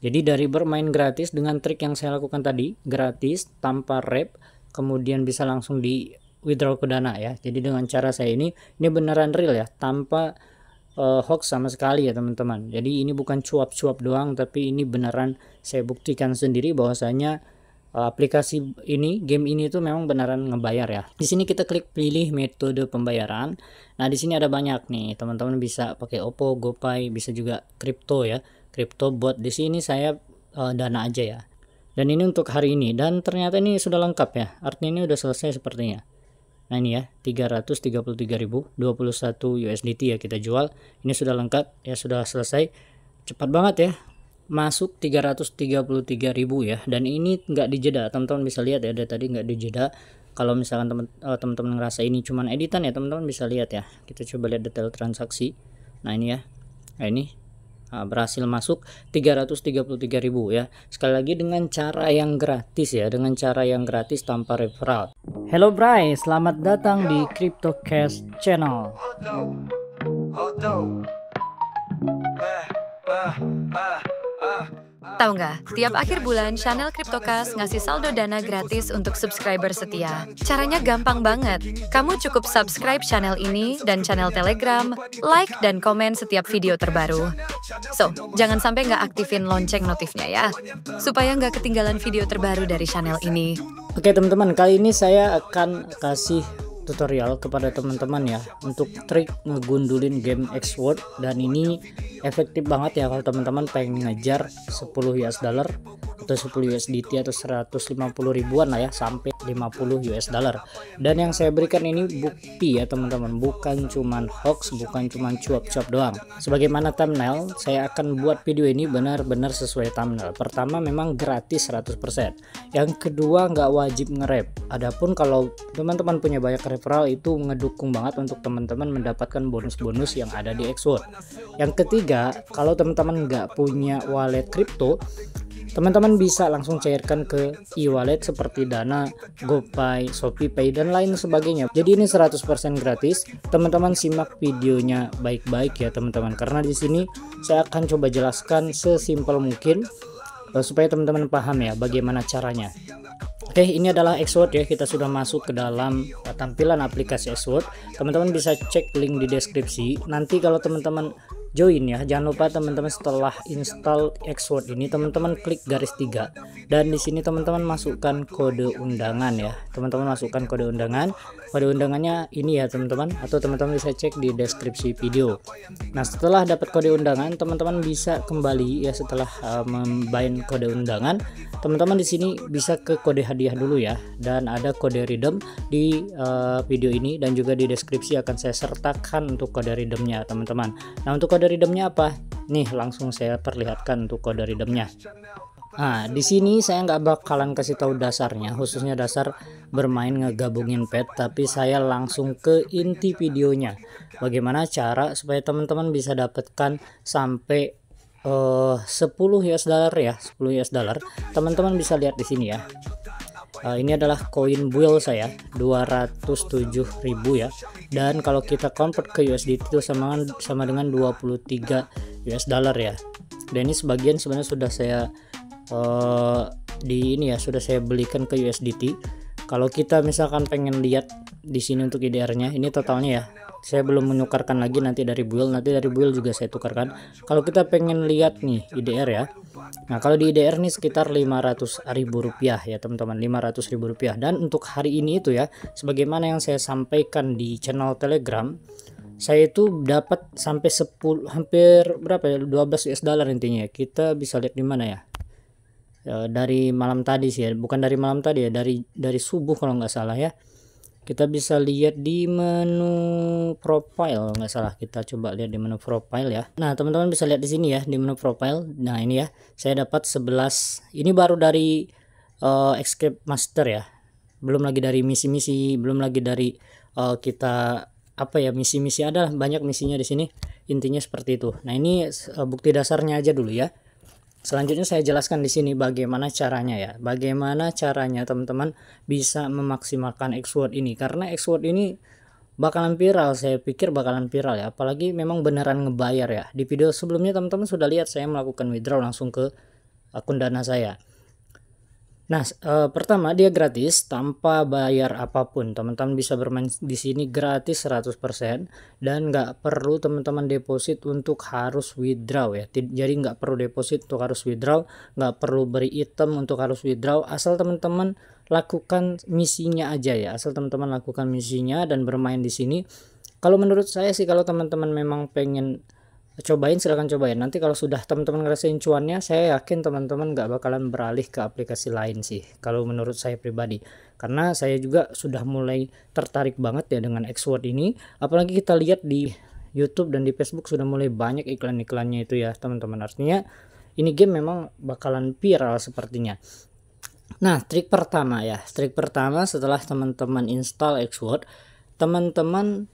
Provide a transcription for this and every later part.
Jadi dari bermain gratis dengan trik yang saya lakukan tadi, gratis tanpa rep, kemudian bisa langsung di withdraw ke Dana ya. Jadi dengan cara saya ini beneran real ya, tanpa hoax sama sekali ya teman-teman. Jadi ini bukan cuap-cuap doang, tapi ini beneran saya buktikan sendiri bahwasanya aplikasi ini, game ini tuh memang beneran ngebayar ya. Di sini kita klik pilih metode pembayaran. Nah, di sini ada banyak nih, teman-teman bisa pakai Oppo, GoPay, bisa juga kripto ya. Kripto bot. Di sini saya Dana aja ya. Dan ini untuk hari ini, dan ternyata ini sudah lengkap ya. Artinya ini udah selesai sepertinya. Nah, ini ya 333.021 USDT ya kita jual. Ini sudah lengkap ya, sudah selesai. Cepat banget ya. Masuk 333.000 ya, dan ini nggak dijeda. Teman-teman bisa lihat ya, dari tadi nggak dijeda. Kalau misalkan teman-teman ngerasa ini cuman editan ya, teman-teman bisa lihat ya. Kita coba lihat detail transaksi. Nah, ini ya. Nah, ini berhasil masuk 333.000 ya. Sekali lagi dengan cara yang gratis ya, dengan cara yang gratis tanpa referral. Hello Bray, selamat datang di CryptoCast Channel. Tahu nggak, tiap akhir bulan channel CryptoCast ngasih saldo Dana gratis untuk subscriber setia. Caranya gampang banget. Kamu cukup subscribe channel ini dan channel Telegram, like dan komen setiap video terbaru. So, jangan sampai nggak aktifin lonceng notifnya ya, supaya nggak ketinggalan video terbaru dari channel ini. Oke teman-teman, kali ini saya akan kasih tutorial kepada teman-teman ya untuk trik ngegundulin game Xword, dan ini efektif banget ya kalau teman-teman pengen ngejar 10 US dollar atau 10 USDT atau 150 ribuan lah ya, sampai 50 US dollar. Dan yang saya berikan ini bukti ya teman-teman, bukan cuman hoax, bukan cuman cuap-cuap doang. Sebagaimana thumbnail, saya akan buat video ini benar-benar sesuai thumbnail. Pertama, memang gratis 100%. Yang kedua, nggak wajib nge-rep. Adapun kalau teman-teman punya banyak referral, itu ngedukung banget untuk teman-teman mendapatkan bonus-bonus yang ada di Xword. Yang ketiga, kalau teman-teman nggak punya wallet kripto, teman-teman bisa langsung cairkan ke e-wallet seperti Dana, GoPay, ShopeePay, dan lain sebagainya. Jadi ini 100% gratis. Teman-teman simak videonya baik-baik ya teman-teman, karena di sini saya akan coba jelaskan sesimpel mungkin supaya teman-teman paham ya bagaimana caranya. Oke, ini adalah Xword ya. Kita sudah masuk ke dalam tampilan aplikasi Xword. Teman-teman bisa cek link di deskripsi. Nanti kalau teman-teman join ya, jangan lupa teman-teman setelah install Xword ini teman-teman klik garis 3, dan di sini teman-teman masukkan kode undangan ya. Teman-teman masukkan kode undangan. Kode undangannya ini ya teman-teman, atau teman-teman bisa cek di deskripsi video. Nah, setelah dapat kode undangan, teman-teman bisa kembali ya setelah membind kode undangan. Teman-teman di sini bisa ke kode hadiah dulu ya, dan ada kode redeem di video ini, dan juga di deskripsi akan saya sertakan untuk kode redeemnya teman-teman. Nah, untuk kode redeemnya apa? Nih, langsung saya perlihatkan untuk kode redeemnya. Nah, di sini saya nggak bakalan kasih tahu dasarnya, khususnya dasar bermain ngegabungin pet, tapi saya langsung ke inti videonya. Bagaimana cara supaya teman-teman bisa dapatkan sampai 10 US dollar ya, 10 US dollar. Teman-teman bisa lihat di sini ya. Ini adalah koin build saya 207.000 ya, dan kalau kita convert ke USDT itu sama dengan 23 US dollar ya. Dan ini sebagian sebenarnya sudah saya sudah saya belikan ke USDT. Kalau kita misalkan pengen lihat di sini untuk IDR-nya, ini totalnya ya. Saya belum menukarkan lagi, nanti dari build juga saya tukarkan. Kalau kita pengen lihat nih IDR ya. Nah, kalau di IDR nih sekitar 500.000 rupiah ya teman-teman, 500.000 rupiah. Dan untuk hari ini itu ya, sebagaimana yang saya sampaikan di channel Telegram, saya itu dapat sampai 10 hampir berapa ya, 12 US dollar intinya. Kita bisa lihat di mana ya. Dari malam tadi sih ya, bukan dari malam tadi ya, dari subuh kalau nggak salah ya. Kita bisa lihat di menu profile, nggak salah, kita coba lihat di menu profile ya. Nah, teman-teman bisa lihat di sini ya, di menu profile. Nah, ini ya, saya dapat 11. Ini baru dari Escape Master ya, belum lagi dari misi-misi, belum lagi dari kita apa ya, misi-misi. Ada banyak misinya di sini, intinya seperti itu. Nah, ini bukti dasarnya aja dulu ya. Selanjutnya saya jelaskan di sini bagaimana caranya ya. Bagaimana caranya teman-teman bisa memaksimalkan Xword ini, karena Xword ini bakalan viral, saya pikir bakalan viral ya. Apalagi memang beneran ngebayar ya. Di video sebelumnya teman-teman sudah lihat saya melakukan withdraw langsung ke akun Dana saya. Nah, pertama dia gratis tanpa bayar apapun. Teman-teman bisa bermain di sini gratis 100% dan nggak perlu teman-teman deposit untuk harus withdraw ya. Jadi nggak perlu deposit untuk harus withdraw, nggak perlu beri item untuk harus withdraw, asal teman-teman lakukan misinya aja ya. Asal teman-teman lakukan misinya dan bermain di sini. Kalau menurut saya sih, kalau teman-teman memang pengen cobain, silahkan cobain. Nanti kalau sudah teman-teman ngerasain cuannya, saya yakin teman-teman nggak bakalan beralih ke aplikasi lain sih, kalau menurut saya pribadi. Karena saya juga sudah mulai tertarik banget ya dengan Xword ini, apalagi kita lihat di YouTube dan di Facebook sudah mulai banyak iklan-iklannya itu ya teman-teman. Artinya ini game memang bakalan viral sepertinya. Nah, trik pertama setelah teman-teman install Xword, teman-teman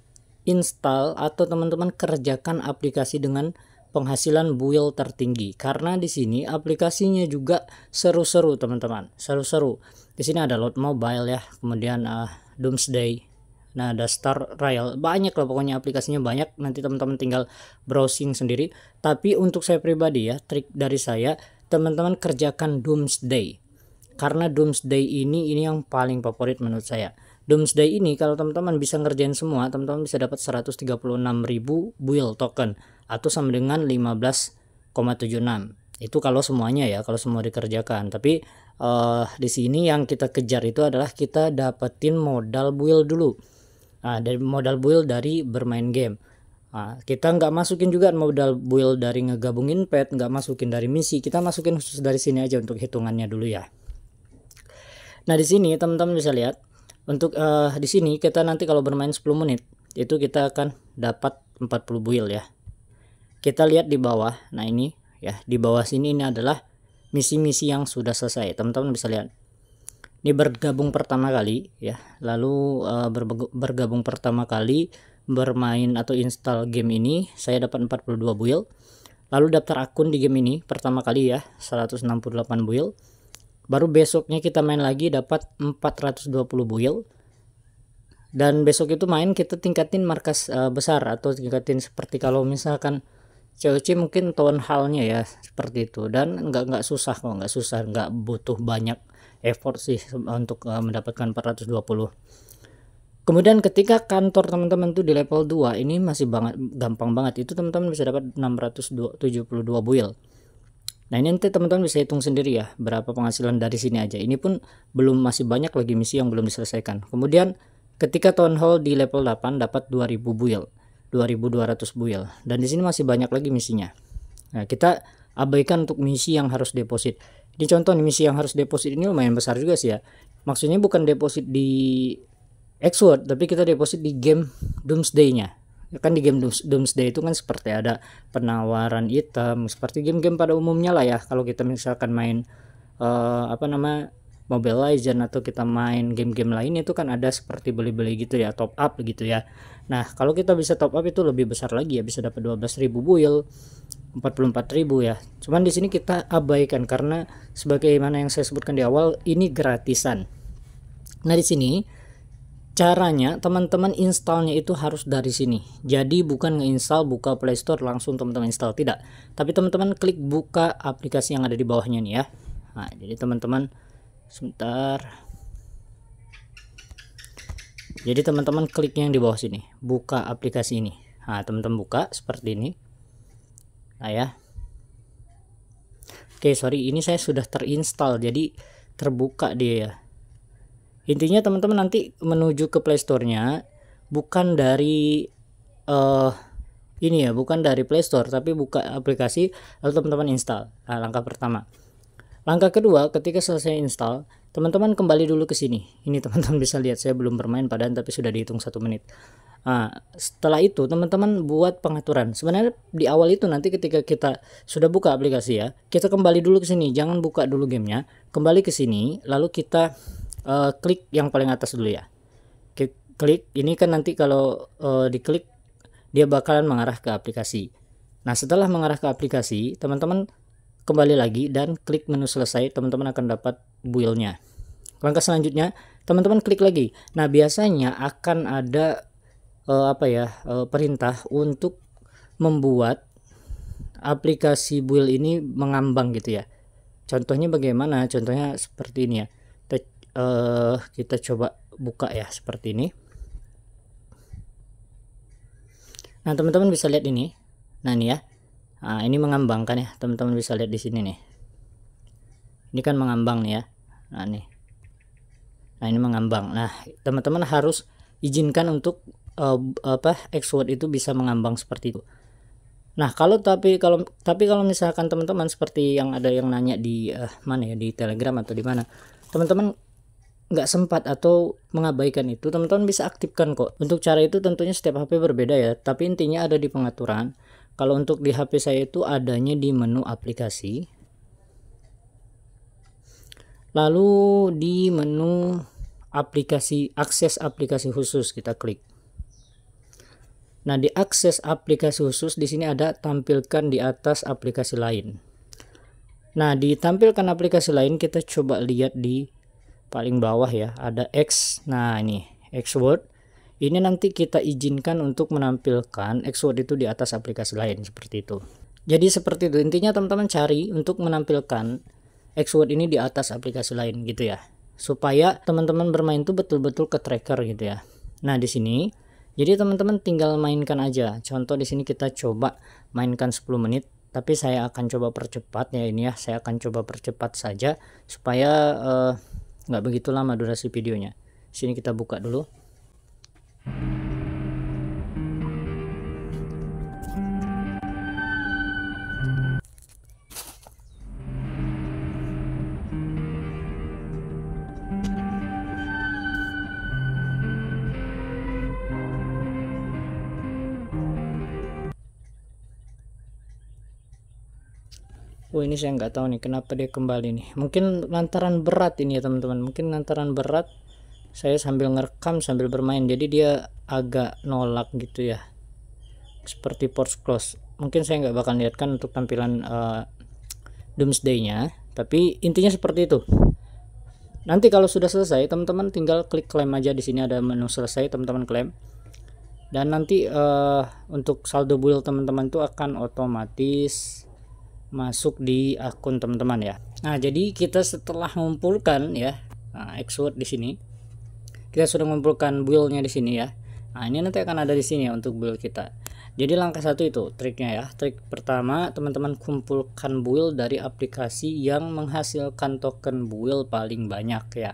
install atau teman-teman kerjakan aplikasi dengan penghasilan build tertinggi, karena di sini aplikasinya juga seru-seru teman-teman, seru-seru. Di sini ada load mobile ya, kemudian Doomsday, nah ada Star Rail, banyak lah pokoknya aplikasinya banyak. Nanti teman-teman tinggal browsing sendiri. Tapi untuk saya pribadi ya, trik dari saya, teman-teman kerjakan Doomsday, karena Doomsday ini yang paling favorit menurut saya. Doomsday ini kalau teman-teman bisa ngerjain semua, teman-teman bisa dapat 136.000 build token atau sama dengan 15,76. Itu kalau semuanya ya, kalau semua dikerjakan. Tapi di sini yang kita kejar itu adalah kita dapetin modal build dulu. Nah, dari modal build dari bermain game. Nah, kita nggak masukin juga modal build dari ngegabungin pet, nggak masukin dari misi, kita masukin khusus dari sini aja untuk hitungannya dulu ya. Nah, di sini teman-teman bisa lihat. Untuk di sini kita nanti kalau bermain 10 menit itu kita akan dapat 40 build ya. Kita lihat di bawah. Nah, ini ya, di bawah sini ini adalah misi-misi yang sudah selesai. Teman-teman bisa lihat. Ini bergabung pertama kali ya. Lalu bergabung pertama kali bermain atau install game ini saya dapat 42 build. Lalu daftar akun di game ini pertama kali ya, 168 build. Baru besoknya kita main lagi dapat 420 build. Dan besok itu main kita tingkatin markas besar atau tingkatin seperti kalau misalkan COC mungkin town hall-nya ya, seperti itu. Dan nggak susah kok, nggak butuh banyak effort sih untuk mendapatkan 420. Kemudian ketika kantor teman-teman tuh di level 2 ini masih gampang banget. Itu teman-teman bisa dapat 672 build. Nah, ini nanti teman-teman bisa hitung sendiri ya berapa penghasilan dari sini aja. Ini pun masih banyak lagi misi yang belum diselesaikan. Kemudian ketika town hall di level 8 dapat 2000 build, 2200 build. Dan di sini masih banyak lagi misinya. Nah, kita abaikan untuk misi yang harus deposit. Ini contoh nih, misi yang harus deposit ini lumayan besar juga sih ya. Maksudnya bukan deposit di Xword, tapi kita deposit di game Doomsday-nya. Kan di game Doomsday itu kan seperti ada penawaran item seperti game-game pada umumnya lah ya. Kalau kita misalkan main Mobile Legends atau kita main game-game lain itu kan ada seperti beli-beli gitu ya, top up gitu ya. Nah, kalau kita bisa top up itu lebih besar lagi ya, bisa dapat 12.000 build, 44.000 ya. Cuman di sini kita abaikan karena sebagaimana yang saya sebutkan di awal, ini gratisan. Nah, di sini caranya teman-teman installnya itu harus dari sini. Jadi bukan ngeinstall buka Play Store langsung teman-teman install, tidak. Tapi teman-teman klik buka aplikasi yang ada di bawahnya nih ya. Nah, jadi teman-teman sebentar. Jadi teman-teman klik yang di bawah sini, buka aplikasi ini. Nah, teman-teman buka seperti ini. Nah ya. Oke, sorry, ini saya sudah terinstall jadi terbuka dia ya. Intinya teman-teman nanti menuju ke Play Store-nya bukan dari ini ya, bukan dari Play Store, tapi buka aplikasi lalu teman-teman install. Nah, langkah pertama. Langkah kedua, ketika selesai install, teman-teman kembali dulu ke sini. Ini teman-teman bisa lihat saya belum bermain padahal tapi sudah dihitung 1 menit. Nah, setelah itu teman-teman buat pengaturan. Sebenarnya di awal itu nanti ketika kita sudah buka aplikasi ya, kita kembali dulu ke sini. Jangan buka dulu gamenya, kembali ke sini, lalu kita klik yang paling atas dulu ya. Klik ini kan nanti kalau diklik dia bakalan mengarah ke aplikasi. Nah, setelah mengarah ke aplikasi, teman-teman kembali lagi dan klik menu selesai, teman-teman akan dapat build-nya. Langkah selanjutnya, teman-teman klik lagi. Nah, biasanya akan ada perintah untuk membuat aplikasi build ini mengambang gitu ya. Contohnya bagaimana? Contohnya seperti ini ya. Kita coba buka ya seperti ini. Nah, teman-teman bisa lihat ini. Nah, ini ya. Nah, ini mengambang kan ya. Teman-teman bisa lihat di sini nih. Ini kan mengambang nih ya. Nah, nih. Nah, ini mengambang. Nah, teman-teman harus izinkan untuk Xword itu bisa mengambang seperti itu. Nah, tapi kalau misalkan teman-teman seperti yang ada yang nanya di mana ya, di Telegram atau di mana, teman-teman nggak sempat atau mengabaikan itu, teman-teman bisa aktifkan kok. Untuk cara itu tentunya setiap HP berbeda ya, tapi intinya ada di pengaturan. Kalau untuk di HP saya itu adanya di menu aplikasi, lalu di menu aplikasi, akses aplikasi khusus, kita klik. Nah, di akses aplikasi khusus di sini ada tampilkan di atas aplikasi lain. Nah, di tampilkan aplikasi lain kita coba lihat di paling bawah ya, ada X. Nah, ini Xword. Ini nanti kita izinkan untuk menampilkan Xword itu di atas aplikasi lain seperti itu. Jadi seperti itu. Intinya teman-teman cari untuk menampilkan Xword ini di atas aplikasi lain gitu ya. Supaya teman-teman bermain tuh betul-betul ke tracker gitu ya. Nah, di sini jadi teman-teman tinggal mainkan aja. Contoh di sini kita coba mainkan 10 menit, tapi saya akan coba percepat ya ini ya. Saya akan coba percepat saja supaya nggak begitu lama durasi videonya. Sini kita buka dulu. Oh, ini saya nggak tahu nih kenapa dia kembali nih. Mungkin lantaran berat ini ya teman-teman. Mungkin lantaran berat saya sambil ngerekam sambil bermain, jadi dia agak nolak gitu ya. Seperti force close. Mungkin saya nggak bakal lihatkan untuk tampilan Doomsday-nya, tapi intinya seperti itu. Nanti kalau sudah selesai, teman-teman tinggal klik klaim aja. Di sini ada menu selesai, teman-teman klaim. Dan nanti untuk saldo build teman-teman itu akan otomatis masuk di akun teman-teman ya. Nah, jadi kita setelah mengumpulkan ya, Xword di sini, kita sudah mengumpulkan build-nya di sini ya. Nah, ini nanti akan ada di sini ya untuk build kita. Jadi langkah satu itu triknya ya. Trik pertama, teman-teman kumpulkan build dari aplikasi yang menghasilkan token build paling banyak ya.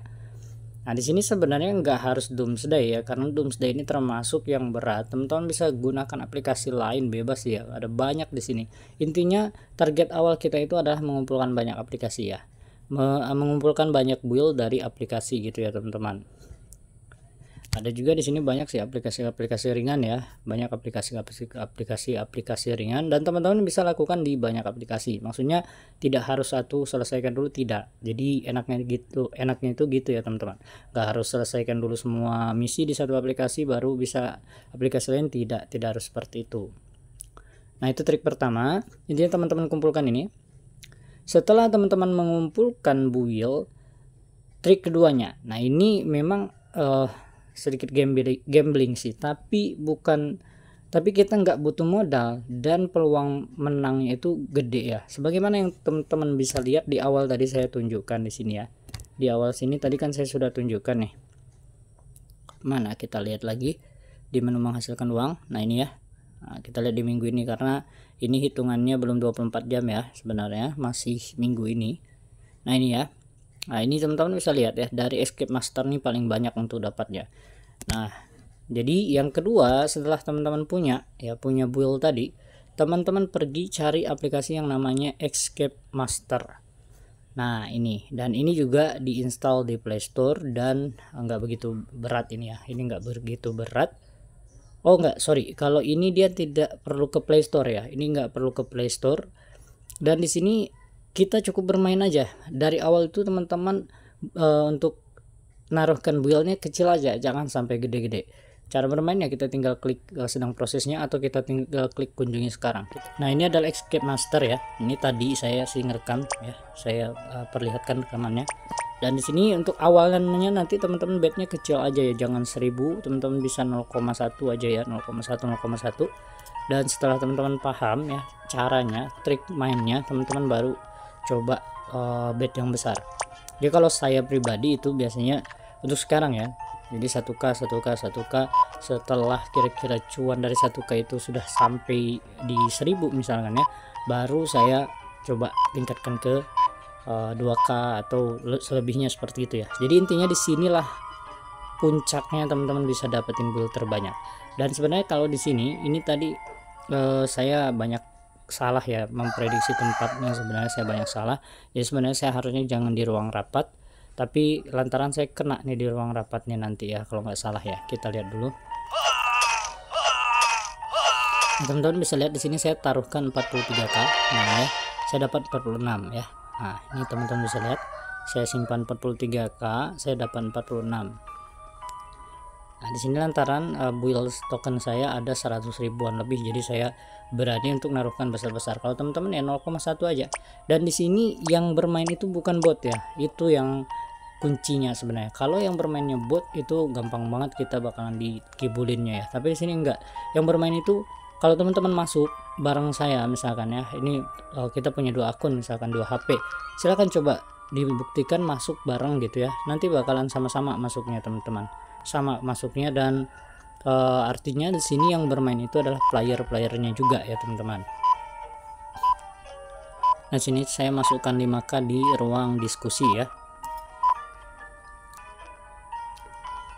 Nah, di sini sebenarnya nggak harus Doomsday ya, karena Doomsday ini termasuk yang berat. Teman-teman bisa gunakan aplikasi lain bebas ya, ada banyak di sini. Intinya target awal kita itu adalah mengumpulkan banyak aplikasi ya, mengumpulkan banyak build dari aplikasi gitu ya teman-teman. Ada juga di sini banyak sih aplikasi-aplikasi ringan ya, banyak aplikasi ringan, dan teman-teman bisa lakukan di banyak aplikasi. Maksudnya tidak harus satu selesaikan dulu, tidak. Jadi enaknya itu gitu ya teman-teman. Nggak harus selesaikan dulu semua misi di satu aplikasi baru bisa aplikasi lain, tidak harus seperti itu. Nah, itu trik pertama. Intinya teman-teman kumpulkan ini. Setelah teman-teman mengumpulkan build, trik keduanya. Nah, ini memang sedikit gambling sih, tapi kita nggak butuh modal dan peluang menangnya itu gede ya. Sebagaimana yang teman-teman bisa lihat di awal tadi saya tunjukkan di sini ya. Di awal sini tadi kan saya sudah tunjukkan nih. Mana kita lihat lagi di menu menghasilkan uang. Nah, ini ya. Nah, kita lihat di minggu ini karena ini hitungannya belum 24 jam ya, sebenarnya masih minggu ini. Nah, ini ya. Nah, ini teman-teman bisa lihat ya, dari Escape Master nih paling banyak untuk dapatnya. Nah, jadi yang kedua, setelah teman-teman punya build tadi, teman-teman pergi cari aplikasi yang namanya Escape Master. Nah, ini, dan ini juga diinstal di Play Store dan nggak begitu berat ini ya. Ini nggak begitu berat. Oh nggak, sorry, kalau ini dia tidak perlu ke Play Store ya. Ini nggak perlu ke Play Store. Dan di sini kita cukup bermain aja. Dari awal itu teman-teman untuk naruhkan build-nya kecil aja, jangan sampai gede-gede. Cara bermainnya kita tinggal klik sedang prosesnya atau kita tinggal klik kunjungi sekarang. Nah, ini adalah Escape Master ya. Ini tadi saya sih ngerekam ya. Saya perlihatkan rekamannya. Dan di sini untuk awalnya nanti teman-teman bednya kecil aja ya, jangan 1000, teman-teman bisa 0,1 aja ya, 0,1. Dan setelah teman-teman paham ya caranya, trik mainnya, teman-teman baru coba bet yang besar. Jadi kalau saya pribadi itu biasanya untuk sekarang ya, jadi 1k setelah kira-kira cuan dari 1k itu sudah sampai di 1000 misalkan ya, baru saya coba tingkatkan ke 2k atau selebihnya seperti itu ya. Jadi intinya disinilah puncaknya teman-teman bisa dapetin build terbanyak. Dan sebenarnya kalau di sini ini tadi saya banyak salah ya memprediksi tempatnya, sebenarnya saya banyak salah. Jadi sebenarnya saya harusnya jangan di ruang rapat, tapi lantaran saya kena nih di ruang rapatnya nanti ya kalau nggak salah ya. Kita lihat dulu. Teman-teman bisa lihat di sini saya taruhkan 43k. Nah ya, saya dapat 46 ya. Nah ini teman-teman bisa lihat saya simpan 43k, saya dapat 46. Nah di sini lantaran build token saya ada 100 ribuan lebih, jadi saya berani untuk naruhkan besar-besar. Kalau teman-teman ya 0,1 aja. Dan di sini yang bermain itu bukan bot ya, itu yang kuncinya sebenarnya. Kalau yang bermainnya bot itu gampang banget kita bakalan dikibulinnya ya. Tapi di sini enggak. Yang bermain itu kalau teman-teman masuk bareng saya misalkan ya, ini kita punya 2 akun misalkan 2 HP. Silahkan coba dibuktikan masuk bareng gitu ya. Nanti bakalan sama-sama masuknya teman-teman. Sama masuknya dan artinya di sini yang bermain itu adalah player-playernya juga ya teman-teman. Nah sini saya masukkan 5k di ruang diskusi ya.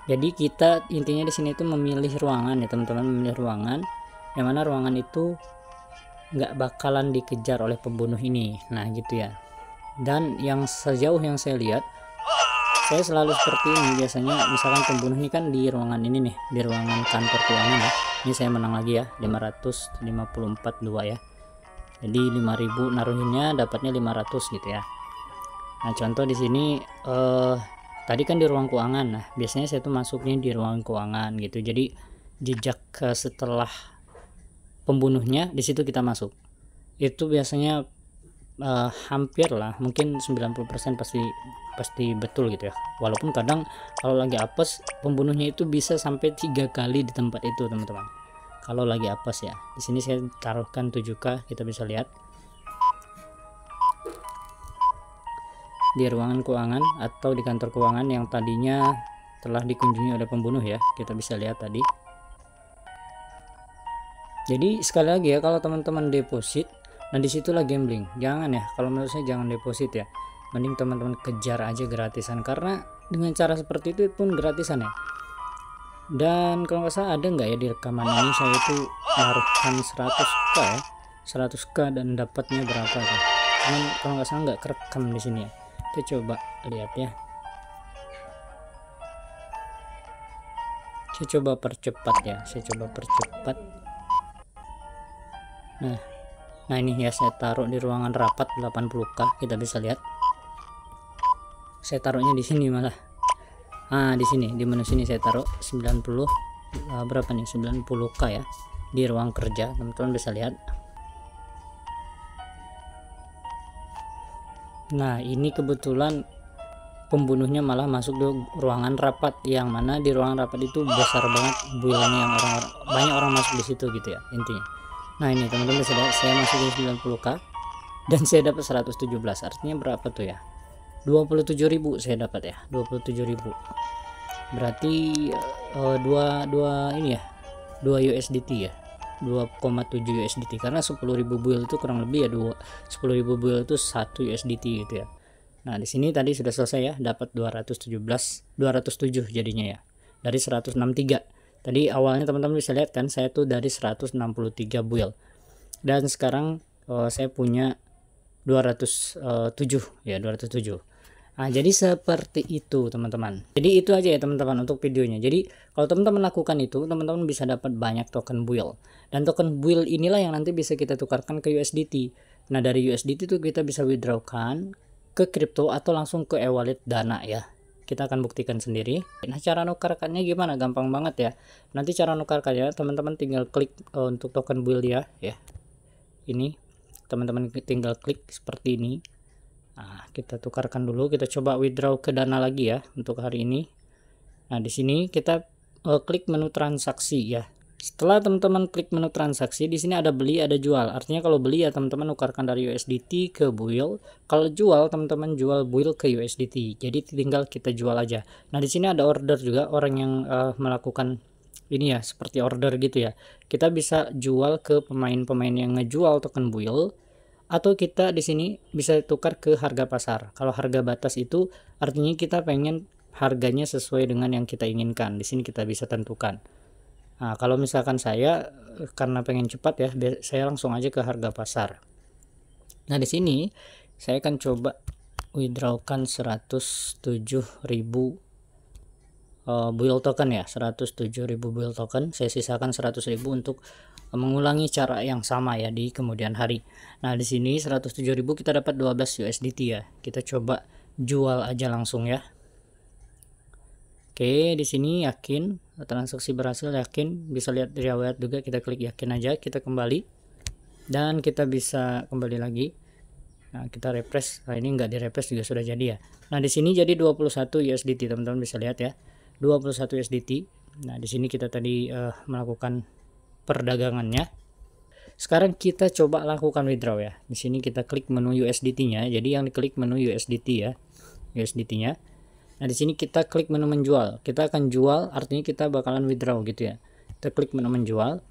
Jadi kita intinya di sini itu memilih ruangan ya teman-teman, memilih ruangan yang mana ruangan itu nggak bakalan dikejar oleh pembunuh ini. Nah gitu ya. Dan yang sejauh yang saya lihat, saya selalu seperti ini biasanya. Misalkan pembunuh ini kan di ruangan ini nih, di ruangan kantor keuangan ya. Ini saya menang lagi ya, 554 2 ya. Jadi 5000 naruhinnya dapatnya 500 gitu ya. Nah contoh di sini tadi kan di ruang keuangan. Nah biasanya saya tuh masuknya di ruang keuangan gitu. Jadi jejak setelah pembunuhnya di situ kita masuk. Itu biasanya hampir lah, mungkin 90% pasti betul gitu ya. Walaupun kadang kalau lagi apes pembunuhnya itu bisa sampai 3 kali di tempat itu teman-teman. Kalau lagi apes ya. Di sini saya taruhkan 7k, kita bisa lihat di ruangan keuangan atau di kantor keuangan yang tadinya telah dikunjungi oleh pembunuh ya. Kita bisa lihat tadi. Jadi sekali lagi ya, kalau teman-teman deposit, nah disitulah gambling. Jangan ya, kalau menurut saya jangan deposit ya. Mending teman-teman kejar aja gratisan, karena dengan cara seperti itu pun gratisan ya. Dan kalau nggak salah ada nggak ya di rekaman ini saya itu naruhkan 100k ya, 100k dan dapatnya berapa tuh. Cuman kalau nggak salah nggak kerekam di sini ya. Kita coba lihat ya. Saya coba percepat ya, saya coba percepat. Nah ini ya, saya taruh di ruangan rapat 80k, kita bisa lihat. Saya taruhnya di sini malah. Di sini di menu sini saya taruh 90 berapa nih, 90k ya di ruang kerja, teman-teman bisa lihat. Nah ini kebetulan pembunuhnya malah masuk di ruangan rapat, yang mana di ruangan rapat itu besar banget buildnya, yang banyak orang masuk di situ gitu ya intinya. Nah ini teman-teman bisa lihat saya masuk di 90k dan saya dapat 117, artinya berapa tuh ya, 27.000 saya dapat ya, 27.000 berarti 2 ini ya, 2 USDT ya, 2,7 USDT, karena 10.000 build itu kurang lebih ya 10.000 build itu 1 USDT gitu ya. Nah di sini tadi sudah selesai ya, dapat 207 jadinya ya, dari 163. Tadi awalnya teman-teman bisa lihat kan, saya tuh dari 163 build dan sekarang saya punya 207 ya, 207. Nah jadi seperti itu teman-teman. Jadi itu aja ya teman-teman untuk videonya. Jadi kalau teman-teman lakukan itu, teman-teman bisa dapat banyak token build, dan token build inilah yang nanti bisa kita tukarkan ke USDT. Nah dari USDT itu kita bisa withdrawkan ke crypto atau langsung ke e-wallet Dana ya. Kita akan buktikan sendiri. Nah cara nukarkannya gimana, gampang banget ya. Nanti cara nukarkannya teman-teman tinggal klik untuk token build ya. Ini teman-teman tinggal klik seperti ini. Nah kita tukarkan dulu, kita coba withdraw ke Dana lagi ya untuk hari ini. Nah di sini kita klik menu transaksi ya. Setelah teman-teman klik menu transaksi, di sini ada beli, ada jual. Artinya kalau beli ya teman-teman nukarkan dari USDT ke Buil. Kalau jual teman-teman jual Buil ke USDT. Jadi tinggal kita jual aja. Nah di sini ada order juga, orang yang melakukan ini ya seperti order gitu ya. Kita bisa jual ke pemain-pemain yang ngejual token Buil, atau kita di sini bisa tukar ke harga pasar. Kalau harga batas itu artinya kita pengen harganya sesuai dengan yang kita inginkan. Di sini kita bisa tentukan. Nah, kalau misalkan saya karena pengen cepat ya, saya langsung aja ke harga pasar. Nah, di sini saya akan coba withdrawkan 107.000 Buil token ya, 107.000 Buil token. Saya sisakan 100.000 untuk mengulangi cara yang sama ya di kemudian hari. Nah, di sini 107.000 kita dapat 12 USDT ya. Kita coba jual aja langsung ya. Oke, di sini yakin transaksi berhasil, yakin, bisa lihat di riwayat juga, kita klik yakin aja, kita kembali dan kita bisa kembali lagi. Nah, kita refresh. Nah, ini enggak di refresh juga sudah jadi ya. Nah, di sini jadi 21 USDT, teman-teman bisa lihat ya. 21 USDT. Nah, di sini kita tadi melakukan perdagangannya. Sekarang kita coba lakukan withdraw ya. Di sini kita klik menu USDT-nya. Jadi yang diklik menu USDT ya. USDT-nya. Nah, di sini kita klik menu menjual. Kita akan jual, artinya kita bakalan withdraw gitu ya. Kita klik menu menjual.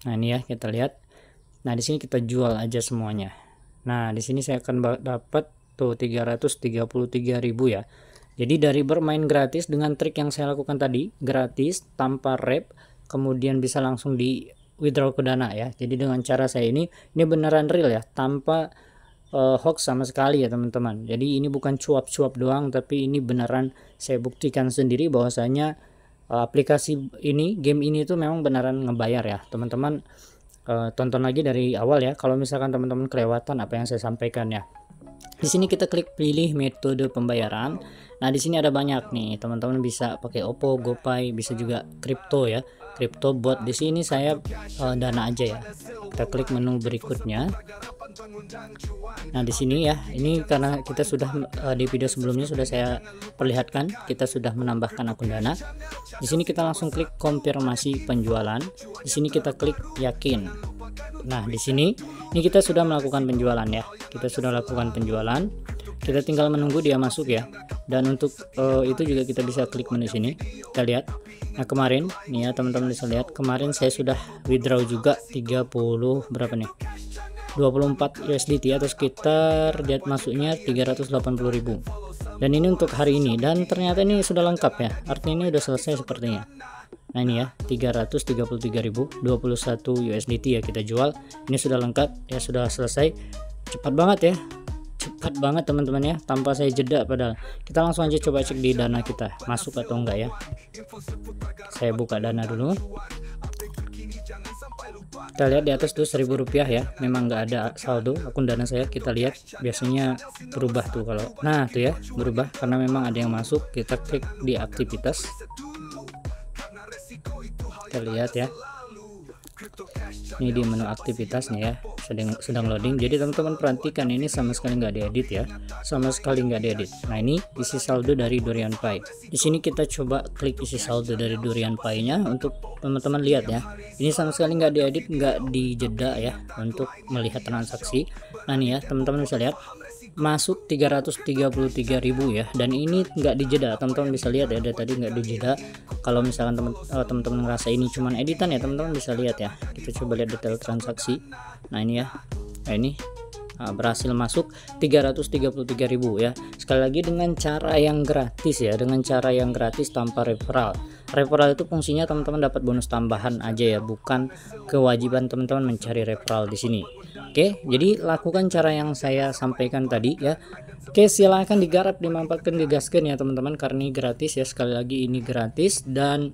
Nah, ini ya kita lihat. Nah, di sini kita jual aja semuanya. Nah, di sini saya akan dapat tuh 333.000 ya. Jadi dari bermain gratis dengan trik yang saya lakukan tadi, gratis tanpa rep, kemudian bisa langsung di withdraw ke Dana ya. Jadi dengan cara saya ini beneran real ya, tanpa hoax sama sekali ya teman-teman. Jadi ini bukan cuap-cuap doang, tapi ini beneran saya buktikan sendiri bahwasanya aplikasi ini, game ini tuh memang beneran ngebayar ya teman-teman. Tonton lagi dari awal ya kalau misalkan teman-teman kelewatan apa yang saya sampaikan ya. Di sini kita klik pilih metode pembayaran. Nah, di sini ada banyak nih teman-teman, bisa pakai Oppo, GoPay, bisa juga kripto ya, kripto bot. Di sini saya Dana aja ya. Kita klik menu berikutnya. Nah, di sini ya, ini karena kita sudah di video sebelumnya sudah saya perlihatkan, kita sudah menambahkan akun Dana. Di sini kita langsung klik konfirmasi penjualan. Di sini kita klik yakin. Nah, di sini kita sudah melakukan penjualan ya. Kita sudah lakukan penjualan. Kita tinggal menunggu dia masuk ya. Dan untuk itu juga kita bisa klik menu sini. Kita lihat. Nah, kemarin nih ya teman-teman bisa lihat, kemarin saya sudah withdraw juga 30 berapa nih? 24 USDT atau sekitar dia masuknya 380.000. Dan ini untuk hari ini, dan ternyata ini sudah lengkap ya. Artinya ini udah selesai sepertinya. Nah, ini ya 333.000, 21 USDT ya kita jual. Ini sudah lengkap ya, sudah selesai. Cepat banget ya. Cepat banget teman-teman ya, tanpa saya jeda padahal. Kita langsung aja coba cek di Dana kita masuk atau enggak ya. Saya buka Dana dulu. Kita lihat di atas tuh Rp1.000 ya, memang nggak ada saldo akun Dana saya. Kita lihat biasanya berubah tuh kalau, nah tuh ya berubah karena memang ada yang masuk. Kita klik di aktivitas, kita lihat ya, ini di menu aktivitas nih ya, sedang loading. Jadi teman-teman perhatikan, ini sama sekali nggak diedit ya, sama sekali nggak diedit. Nah, ini isi saldo dari Durian Pay. Di sini kita coba klik isi saldo dari Durian Pay-nya untuk teman-teman lihat ya. Ini sama sekali nggak diedit, nggak dijeda ya untuk melihat transaksi. Nah, nih ya teman-teman bisa lihat masuk 333.000 ya, dan ini nggak dijeda. Teman-teman bisa lihat ya, dari tadi nggak dijeda. Kalau misalkan teman-teman ngerasa ini cuman editan ya, teman-teman bisa lihat ya. Kita coba lihat detail transaksi. Nah, ini ya, nah ini berhasil masuk 333.000 ya. Sekali lagi dengan cara yang gratis ya, dengan cara yang gratis tanpa referral. Referral itu fungsinya teman-teman dapat bonus tambahan aja ya, bukan kewajiban teman-teman mencari referral di sini. Oke, jadi lakukan cara yang saya sampaikan tadi ya. Oke, silahkan digarap, dimanfaatkan, digaskan ya teman-teman, karena ini gratis ya. Sekali lagi ini gratis dan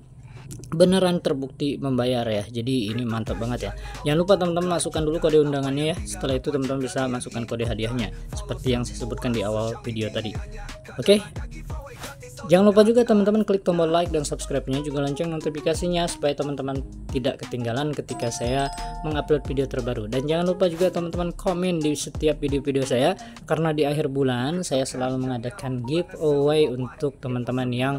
beneran terbukti membayar ya. Jadi ini mantap banget ya. Jangan lupa teman-teman masukkan dulu kode undangannya ya. Setelah itu teman-teman bisa masukkan kode hadiahnya seperti yang saya sebutkan di awal video tadi. Oke, jangan lupa juga teman-teman klik tombol like dan subscribe-nya, juga lonceng notifikasinya supaya teman-teman tidak ketinggalan ketika saya mengupload video terbaru. Dan jangan lupa juga teman-teman komen di setiap video-video saya, karena di akhir bulan saya selalu mengadakan giveaway untuk teman-teman yang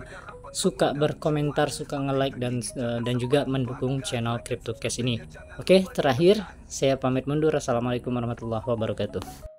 suka berkomentar, suka nge-like dan juga mendukung channel CryptoCash ini. Oke, terakhir saya pamit mundur. Assalamualaikum warahmatullahi wabarakatuh.